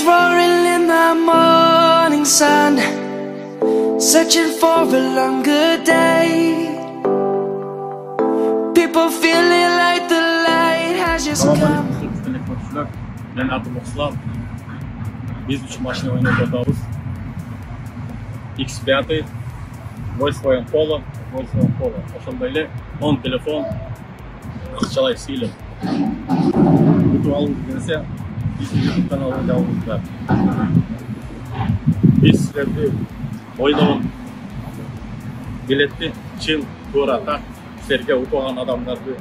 roaring in the morning sun, searching for a longer day. People feeling like the light has just come. Ben adım Oslan. Biz 3 машина oynayıp atağız. X5, Volkswagen Polo. Oşandayla 10 telefon, ıkçalay silip. Kutu alып gelse, bizim YouTube kanalında alınızlar. Biz sizlerdi oynayın. Biletli, çin, tuğrata, sizlerge utoğan adamlardı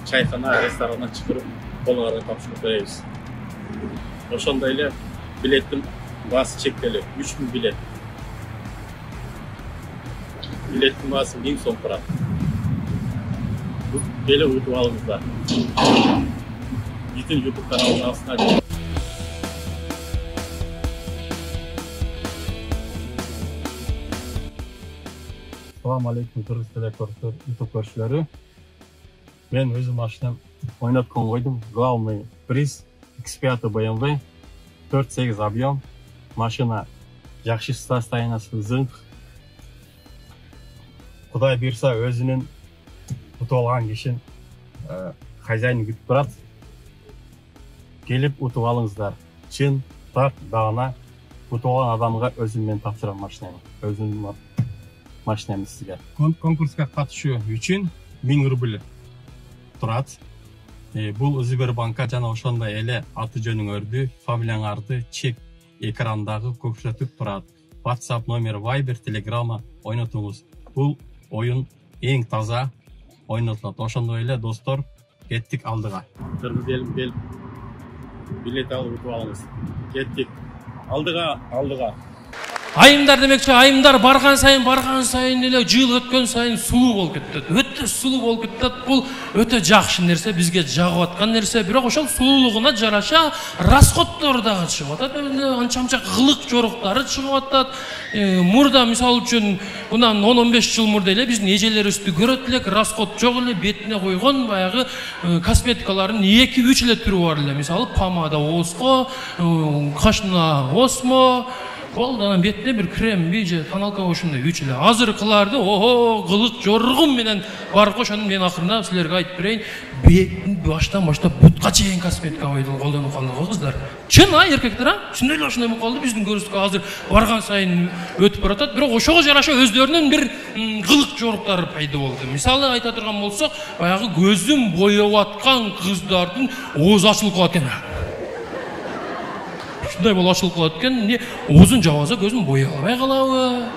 çayxana, restorana çıkırıp kollarına kapışıp koyarız. Oşandayla biletin bası çekteli, 3000 bilet. Biletin bası 1000 so'm turadi. Beli o'tib olingizlar. Bütün YouTube kanalına aslında. Assalamu alaikum Kırgız telekoordinatör YouTube көршілері. Ben өзім машинам ойнатқан қойдым. Главный приз X5 BMW 4.8 объем. Машина жақсы состояниесі зыңқ. Құдай берса өзінің ұтып алған кешін хозяйны күтіп тұрады. Келіп ұтып алыңыздар. Шын, тақ, бағына ұтып алған адамға өзіммен тапсырамын машинаны. Өзімнің машинамды сізге. Конкурсқа қатысу үшін 1000 рубль тұрады. Бұл Сбербанкқа жана ошондай эле аты жөнүң өрдү, фамилияң арды, чек экрандағы көрсөтүп тұрады. WhatsApp номер, Viber, Telegram ойнатыңыз. Бұл ойын ең таза ойнатылады. Ошондой эле достор, кеттик алдыга. Кыргыз элим келип билет алып утуп алыңыз. Кеттик. Алдыга. Айымдар демекчи, айымдар барган сайын эле жыл өткөн сайын сулуу болуп кетет. Өтө сулуу болуп кетет. Бул өтө жакшы нерсе, бизге жагып аткан нерсе. Бирок ошол сулуулугуна жараша расходдор дагы чыгып атат. Анча-мынча кылык жоруктары чыгып атат. Мурда мисалы үчүн мындан 10-15 жыл мурда эле биздин эжелерибизди көрөт элек, расход жок эле, бетине койгон баягы косметикалардын 2-3 эле түрү бар эле. Мисалы помада оско, кашына осмо, Қолдан бетіне бір крем, бейже, тоналка ошындай үчілі. Азырқыларды, қылық жорғым менен бар қошаным мен ақырында сілерге айтып берейін. Бетін баштан бұтқа чейін косметика қолдану қалды қыздар. Чын, еркектер, шындай ошындай мұқалды біздің көрістігі азыр барған сайын өтіп баратады. Бірақ ошоға жараша өздерінен бір қылық жорықтары пайда болды. Мысалы айта тұрған болсақ, баяғы көзім бояп атқан қыздардың оз ашылып қалатын. Шындай бол ашылып қалады екен, не озын жауаза көзін боя алмай қалауы.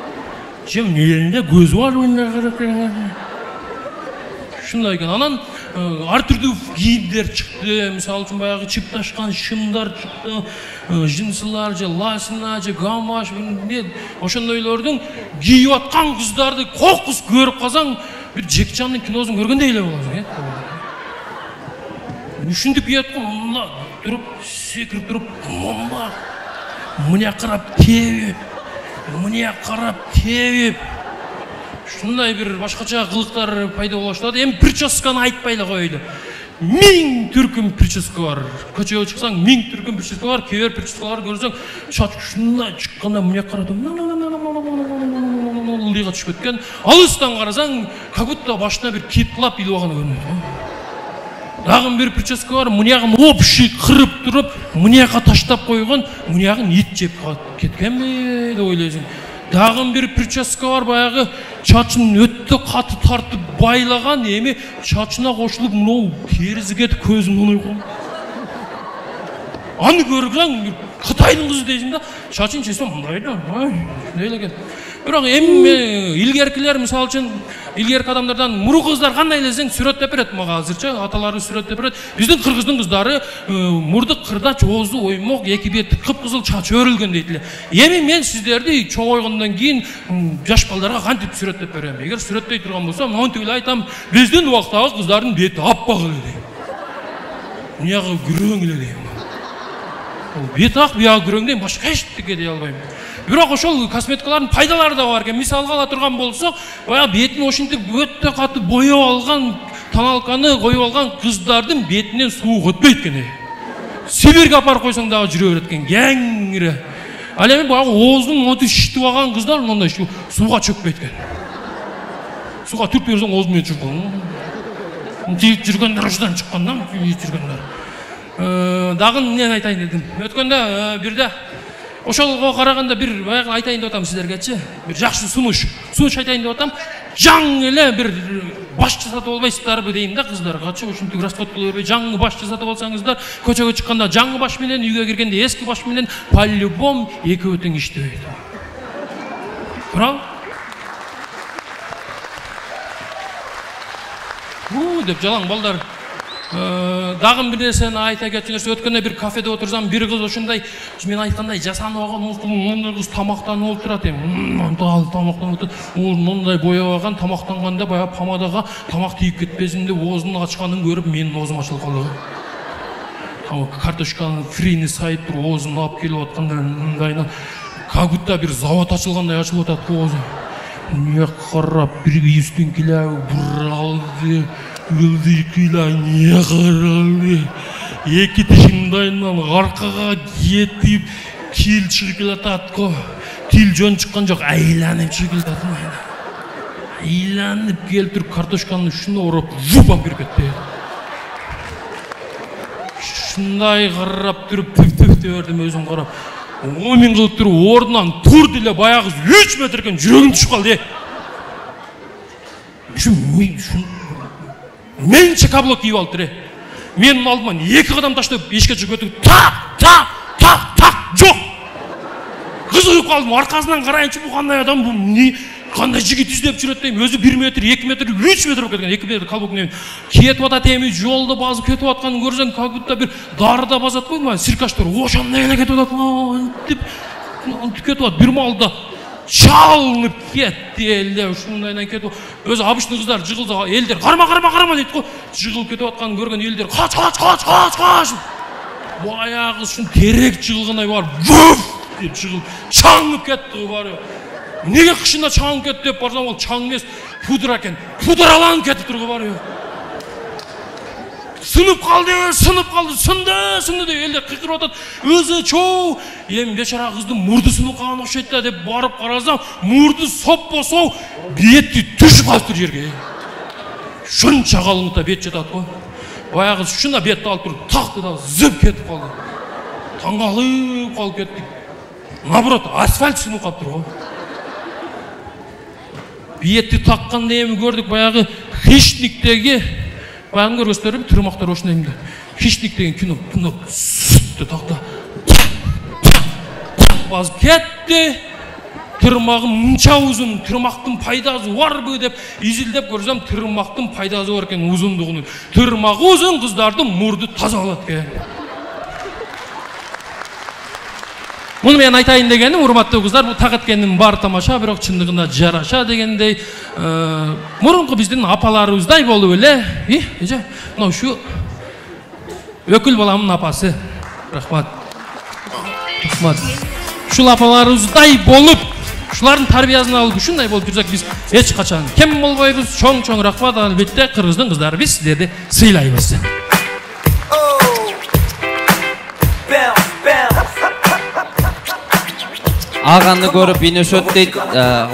Жем елінде көзі бар ойындар қарап. Шындай екен, анан ар түрді киімдер шықты. Мысалы үшін баяғы чипташқан шымдар шықты, жынсылар, ласина, гамаш, ошондойлордун кийип аткан кыздарды кокус көрүп калсаң, бир Жекчанның киносун көргөндөй эле болосуң. Ушинтип кийет го, тұрып, секіріп тұрып, мұне қарап тевіп, шындай бір башқача қылықтар пайда болаштады. Эми прическаны айтпайлы қойды. 1000 түркім прическа бар. Көчеге шықсаң 1000 түркім прическа бар. Кейбір прическалар көрсең, шач шындай шыққанда мұне қарады. Лиға түсіп кеткен. Алыстан қарасаң, как будто башына бір кетлап иліп алғаны көрінеді. Дағын бір прическа бар, мұнияғын общий қырып тұрып, мұнияға таштап қойған, мұнияғын ет жеп кеткен бе, деп ойлайсың. Дағын бір прическа бар, баяғы чачын өтті қаты тартып байлаған, еме чачына қошылып, мұнау терізі кетіп көзім мұны қойған. Аны көргің, Қытайдың қызы дейсің да, чачын шесем мұндайды, дейлеген. Бірақ эми илгеркилер, мисалы үчүн илгерки адамдардан муру кыздар кандай элесең сүрөттөп берет мага азырча, аталары сүрөттөп берет. Биздин кыргыздын кыздары мурдук кырда жоозу оймок, эки бети кып-кызыл чач өрүлгөн дейт эле. Эми мен сиздерди чоңойгондон кийин жаш балдарга кантип сүрөттөп берем? Эгер сүрөттөй турган болсом, монтип эле айтам, биздин убактагы кыздардын бети аппак эле дейм. Муягы күрөң эле дейм. Бети ак, биягы күрөң дейм, башка эчтеке дей албайм. Бирок ошол косметикалардын пайдалары да бар экен. Мисалга ала турган болсок, баягы бетин ошентип өтө каты боёп алган, тоналканы коюп алган кыздардын бетинен суу өтпөйт экен. Сибирге апарып койсоң дагы жүрө берет экен, кеңире. Ал эми баягы оозунун оту шиштип алган кыздар мындай сууга чөкпөйт экен. Сууга түртүп берсең ооз менен чөккөн. Тийип жүргөндөр ушудан чыккан да, тийип жүргөндөр. Дагы эмне айтайын дедим. Өткөндө бирде ошолго караганда бир баягы айтайын деп атам сиздергечи. Бир жакшы сунуш айтайын деп атам. Жаң эле бир баш жасатып албайсыздарбы дейм да кыздаргачы. Ушинтип расход кыла бербей жаңы баш жасатып алсаңыздар, көчөгө чыкканда жаңы баш менен, үйгө киргенде эски баш менен по-любому экөө тең иштебейт. Туурабы? Деп жалаң балдар дагы бир нерсени айта кетчүңүз. Өткөндө бир кафеде отурсам, бир кыз ошондой мен айткандай жасанып алган мындай кыз тамактанып отурат эми. Тамактанып отурат. Мындай бояп алган, тамактанганда баягы помадага тамак тийип кетпесин деп оозун ачканын көрүп менин оозум ачылып калды. Картошканы фрини сайып туруп оозун алып келип атканда мындайынан как будто бир завод ачылгандай ачылып атат оозу. Не карап бир үстүн килеби буралды. Ылдый не қаралды. Екі тишиндайынан арқаға кетіп, тил шығып келатат ко. Тил жөн шыққан жоқ, айланып шығып келатат. Айланып келіп тұрып картошканы шуны орап, жупап кіріп кетті. Шындай қарап тұрып, түп бердім өзім қарап. Мен қылып тұрып, орнынан тұр деле баяғы 3 метрген жүрегім түшіп қалды. Менше каблук кийип алып тур. Менин алдыман 2 кадам таштап эшикке чыгып өтүп так жок. Кызыгып калдым, аркасынан карайынчы бу кандай адам, бу эмне, кандай жигит издеп жүрөт дейм. Өзү 1 метр, 2 метр, 3 метр болуп кеткен. 2 метр каблук менен кетип атат эми, жолдо базып кетип атканын көрсөң, как будто бир дарыда базат койбойбу, сиркаштар ошондой эле кетип атат деп кетип атат. Бир маалда çalınıp ketdi elde ушундайдан кетип. Өзү абышный кыздар жыгылса элдер карма дейт го. Жыгылып кетип атканын көргөн элдер кач. Баягы ушун терек жыгылгандай бар. Вуф деп жыгылып чаңып кетти го бары. Неге кышында чаңып кетти деп барсам, ол чаң эмес, пудра экен. Пудраланып кетип тургу бары. Сынып қалды, сынды деп елдер қиқырып атат. Өзі чоу, ем бешара қыздың мұрды сынып қалған оқшайды деп барып қарасам, мұрды соп-посау беті түшіп қалып тұр жерге. Шынша қалыңыта бет жетат қой. Баяғы шында бетті алып тұрып, тақты да зіп кетіп қалды. Таңғалып қалып кетті. Наоборот, асфальт сынып қалып тұр ғой. Бетті таққанда емі көрдік, баяғы хищниктегі баягы көргөзсөздөр тырмактар ошондой хищник деген кино сүттү такта басып кетти. Тырмагым мынча узун, тырмактын пайдасы барбы деп изилдеп көрсөм, тырмактын пайдасы бар экен узундугунун. Тырмагы узун кыздардын мурду таза болот экен. Муну мен айтайын дегеним, урматтуу кыздар, бул так эткенин баары тамаша, бирок чындыгында жараша дегендей, мурунку биздин апаларыбыздай болуп эле, эже, мына ушу өкүл баламдын апасы. Рахмат. Ушул апаларыбыздай болуп, ушулардын тарбиясын алып ушундай болуп жүрсөк, биз эч качан кем болбойбуз. Чоң рахмат. Албетте кыргыздын кыздары биз силерди сыйлайбыз. Ағаны көріп инөшөт дейт.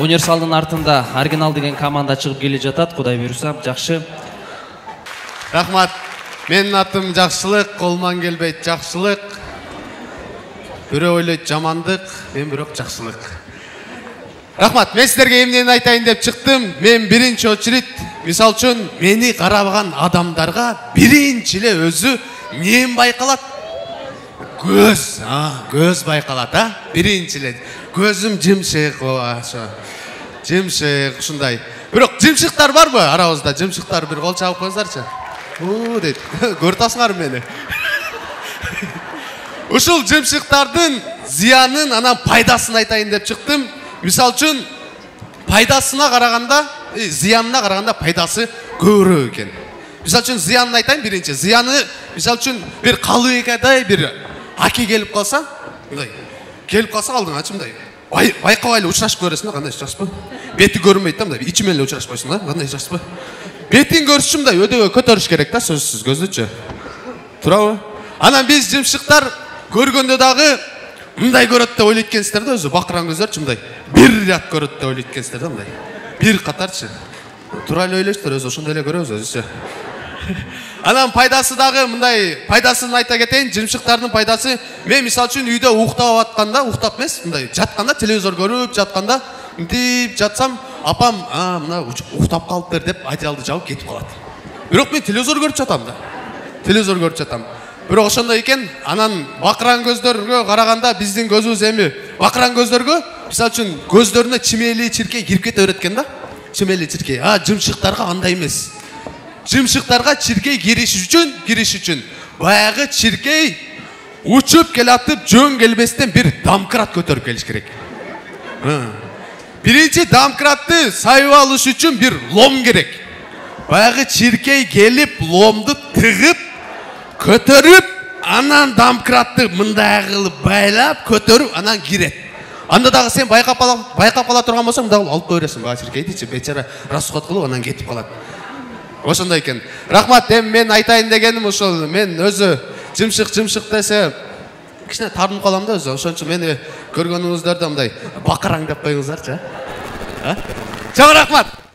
Универсалдын артында оригинал деген команда чыгып келе жатат. Кудай буйруса, жакшы. Рахмат. Менин атым жакшылык, колман келбейт жакшылык. Бирөө ойлойт жамандык, мен бирок жакшылык. Рахмат. Мен силерге эмнени айтайын деп чыктым. Мен биринчи очередь, мисал үчүн, мени карабаган адамдарга биринчи эле өзү эмнем байкалат? Көз байкалат, биринчи эле. Көзүм жымшык, жымшык, ушундай. Бирок жымшыктар барбы арабызда? Жымшыктар бир кол чабып коюңуздарчы. Дейт. Көрүп атасыңарбы мени? Ушул жымшыктардын зыянын, анан пайдасын айтайын деп чыктым. Мисал үчүн, пайдасына караганда, зыянына караганда пайдасы көбүрөөк экен. Мисал үчүн зыянын айтайын биринчи. Зыяны, мисал үчүн, бир калыбекадай бир аки келип калса, мындай. Келип калса алдыңачы мындай. Байкабай эле учурашып көрөсүң да, кандай жакшпы? Бети көрүнбөйт да, мындай ичи менен эле учурашып койсуң да, кандай жакшпы? Бетин көрүшү мындай өдөбө көтөрүш керек да, сөзсүз көздүчү. Туурабы? Анан биз жымшыктар көргөндө дагы мындай көрөт деп ойлойт экенсиздер да, өзү бакыран көздөрчү мындай бир ряд көрөт деп ойлойт экенсиздер да, мындай бир катарчы. Тура эле ойлойсуздар, өзү ошондой эле көрөбүз өзүчө. Анан пайдасы дагы мындай, пайдасын айта кетейин, жымшыктардын пайдасы. Мен мисалы үчүн үйдө уктап атканда, уктап эмес, мындай жатканда, телевизор көрүп жатканда, мынтип жатсам, апам, мына уктап калыптыр деп одеялды жабып кетип калат. Бирок мен телевизор көрүп жатам да. Телевизор көрүп жатам. Бирок ошондой экен, анан бакыран көздөргө караганда биздин көзүбүз эми бакыран көздөргө, мисалы үчүн көздөрүнө чимели чиркей кирип кете берет экен да. Чимели чиркей. Жымшыктарга андай эмес. Жымшыктарга чиркей кириш үчүн баягы чиркей учуп келатып жөн келбестен бир домкрат көтөрүп келиш керек. Биринчи домкратты сайып алыш үчүн бир лом керек. Баягы чиркей келип ломду тыгып көтөрүп, анан домкратты мындай кылып байлап көтөрүп, анан кирет. Анда дагы сен байкап кала турган болсоң, мындай алып кое бересиң бага чиркейдичи, бечара расход кылып анан кетип калат. Ошондой экен. Рахмат, эми мен айтайын дегеним ошол. Мен өзү жымшык десе кичине тартынып калам да өзү. Ошон үчүн мени көргөнүңүздөрдө мындай бакыраң деп коюңуздарчы. Чоң рахмат.